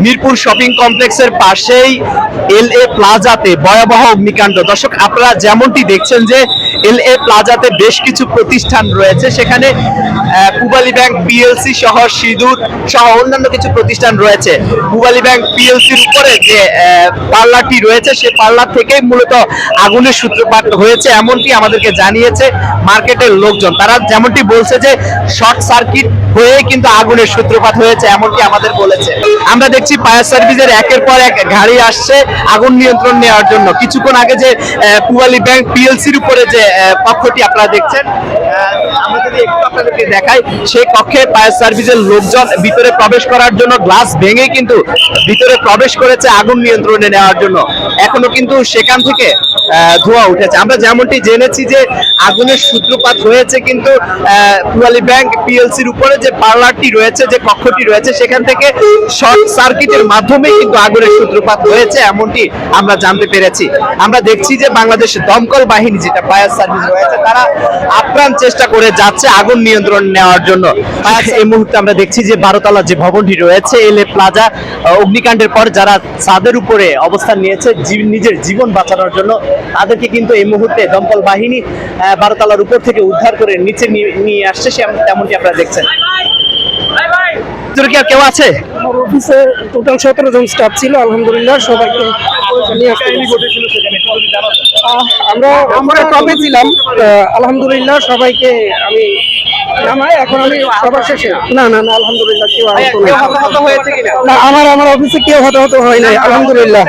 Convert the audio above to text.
Mirpur shopping কমপ্লেক্সের পাশেই LA প্লাজাতে ভয়াবহ অগ্নিকাণ্ড। দর্শক, আপনারা যেমনটি দেখছেন যে LA প্লাজাতে বেশ কিছু প্রতিষ্ঠান রয়েছে, সেখানে পূবালী ব্যাংক পিএলসি সহ সিঁদুর সহ অন্যান্য কিছু প্রতিষ্ঠান রয়েছে। পূবালী ব্যাংক পিএলসির উপরে যে পার্লারটি রয়েছে, সেই পার্লার থেকেই মূলত আগুনের সূত্রপাত হয়েছে, এমনটি আমাদেরকে জানিয়েছে মার্কেটের লোকজন। তারা যেমনটি বলছে যে শর্ট সার্কিট হয়ে কিন্তু আগুনের সূত্রপাত হয়েছে, এমনটি আমাদের বলেছে। আমরা দেখছি ফায়ার সার্ভিসের একের পর এক গাড়ি আসছে আগুন নিয়ন্ত্রণ নেওয়ার জন্য। কিছুক্ষণ আগে যে পূবালী ব্যাংক পিএলসির উপরে যে কক্ষটি আপনারা দেখছেন, আমরা যদি একটু আপনাদেরকে দেখাই, সেই কক্ষে ফায়ার সার্ভিসের লোকজন ভিতরে প্রবেশ করার জন্য গ্লাস ভেঙে কিন্তু ভিতরে প্রবেশ করেছে আগুন নিয়ন্ত্রণে নেওয়ার জন্য। এখনো কিন্তু সেখান থেকে ধোঁয়া উঠেছে। আমরা যেমনটি জেনেছি যে আগুনের সূত্রপাত হয়েছে কিন্তু পূবালী ব্যাংক পিএলসির উপরে যে পার্লারটি রয়েছে, যে কক্ষটি রয়েছে, সেখান থেকে শর্ট সার্কিটের মাধ্যমে কিন্তু আগুনের সূত্রপাত হয়েছে, এমনটি আমরা জানতে পেরেছি। আমরা দেখছি যে বাংলাদেশ দমকল বাহিনী, যেটা ফায়ার সার্ভিস রয়েছে, তারা আপ্রাণ চেষ্টা করে যাচ্ছে আগুন নিয়ন্ত্রণ নেওয়ার জন্য। এই মুহূর্তে আমরা দেখছি যে 12তলা যে ভবনটি রয়েছে LA প্লাজা, অগ্নিকাণ্ডের পর যারা ছাদের উপরে অবস্থান নিয়েছে নিজের জীবন বাঁচানোর জন্য, তাদেরকে কিন্তু এই মুহূর্তে দমকল বাহিনী 12তলার উপর থেকে উদ্ধার করে নিচে নিয়ে আসছে, তেমনটি আপনারা দেখছেন। কি আর কেউ আছে? আমার অফিসে টোটাল 17 জন স্টাফ ছিল, আলহামদুলিল্লাহ সবাইকে নিয়ে আসতে আমরা টপে ছিলাম। আলহামদুলিল্লাহ সবাইকে আমি নামাই, এখন আমি সবার শেষে। না আলহামদুলিল্লাহ কেউ আহত হয়েছে কিনা? না, আমার অফিসে কেউ হতাহত হয় নাই, আলহামদুলিল্লাহ।